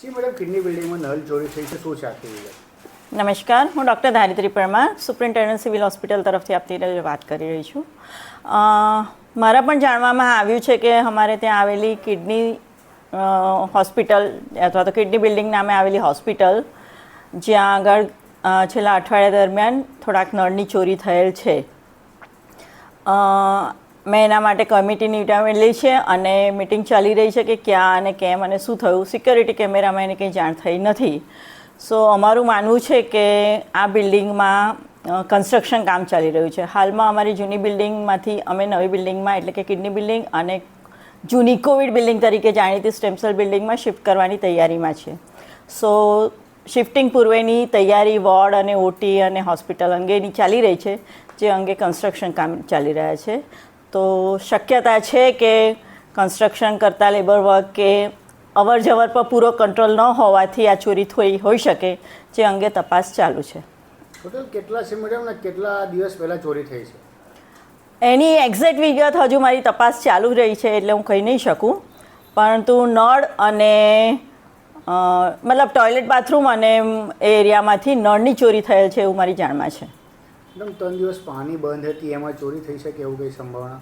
જી madam, kidney બિલ્ડિંગમાં નળ ચોરી થઈ છે, શું છે આખી વિગત? નમસ્કાર, હું doctor Dharitri Parmar, superintendent civil hospital તરફથી આપની વાત કરી રહી છું. મારા પણ જાણવામાં આવ્યું છે કે અમારે ત્યાં આવેલી કિડની હોસ્પિટલ અથવા તો કિડની બિલ્ડિંગ નામે આવેલી હોસ્પિટલ, જ્યાં આગળ છેલ્લા અઠવાડિયા દરમિયાન થોડાક નળની ચોરી થયેલ છે. મેં એના માટે કમિટીની મીટિંગ લીધી છે અને મિટિંગ ચાલી રહી છે કે ક્યાં અને કેમ અને શું થયું. સિક્યોરિટી કેમેરામાં એને કંઈ જાણ થઈ નથી. સો અમારું માનવું છે કે આ બિલ્ડિંગમાં કન્સ્ટ્રક્શન કામ ચાલી રહ્યું છે. હાલમાં અમારી જૂની બિલ્ડિંગમાંથી અમે નવી બિલ્ડિંગમાં એટલે કે કિડની બિલ્ડિંગ અને જૂની કોવિડ બિલ્ડિંગ તરીકે જાણીતી સ્ટેમ સેલ બિલ્ડિંગમાં શિફ્ટ કરવાની તૈયારીમાં છે. સો શિફ્ટિંગ પૂર્વેની તૈયારી વોર્ડ અને ઓટી અને હોસ્પિટલ અંગેની ચાલી રહી છે, જે અંગે કન્સ્ટ્રક્શન કામ ચાલી રહ્યા છે. તો શક્યતા છે કે કન્સ્ટ્રક્શન કરતા લેબર વર્ક કે અવર જવર પર પૂરો કંટ્રોલ ન હોવાથી આ ચોરી હોઈ શકે, જે અંગે તપાસ ચાલુ છે. ટોટલ કેટલા છે મેડમ ને કેટલા દિવસ પહેલાં ચોરી થઈ છે? એની એક્ઝેક્ટ વિગત હજુ મારી તપાસ ચાલુ રહી છે એટલે હું કહી નહીં શકું, પરંતુ નળ અને મતલબ ટોયલેટ બાથરૂમ અને એ એરિયામાંથી નળની ચોરી થયેલ છે એવું મારી જાણમાં છે. મેડમ, 3 દિવસ પાણી બંધ હતી, એમાં ચોરી થઈ શકે એવું કંઈ સંભાવના?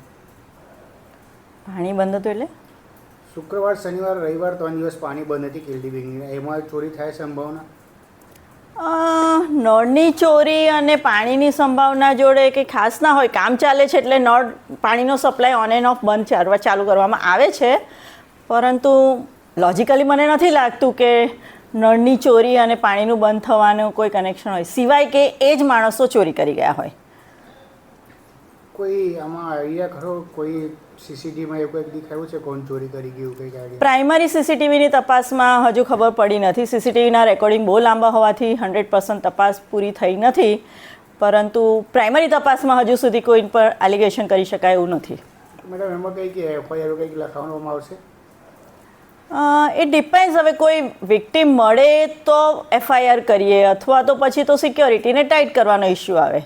પાણી બંધ હતું એટલે શુક્રવાર, શનિવાર, રવિવાર 3 દિવસ પાણી બંધ હતી કિડની બિલ્ડિંગની, એમાં ચોરી થાય સંભાવના? નળની ચોરી અને પાણીની સંભાવના જોડે કંઈ ખાસ ના હોય. કામ ચાલે છે એટલે નળ પાણીનો સપ્લાય ઓન એન્ડ ઓફ બંધ ચાલુ કરવામાં આવે છે, પરંતુ લોજિકલી મને નથી લાગતું કે નળની ચોરી અને પાણીનું બંધ થવાનું કોઈ કનેક્શન હોય, સિવાય કે એ જ માણસો ચોરી કરી ગયા હોય. કોઈ આમાં આઈડિયા ખરો? કોઈ સીસીટીવીમાં એવું કંઈક દેખાયું છે કોણ ચોરી કરી ગયું, કંઈક આઈડિયા? પ્રાઇમરી સીસીટીવીની તપાસમાં હજુ ખબર પડી નથી. સીસીટીવીના રેકોર્ડિંગ બહુ લાંબા હોવાથી 100% તપાસ પૂરી થઈ નથી, પરંતુ પ્રાઇમરી તપાસમાં હજુ સુધી કોઈ પર એલિગેશન કરી શકાય એવું નથી. મેડમ, એમાં કંઈ કે એફઆઈઆર કંઈક લખાવવામાં આવશે? એ ડિપેન્ડ્સ. હવે કોઈ વિક્ટીમ મળે તો એફઆઈઆર કરીએ, અથવા તો પછી તો સિક્યોરિટીને ટાઈટ કરવાનો ઇસ્યુ આવે.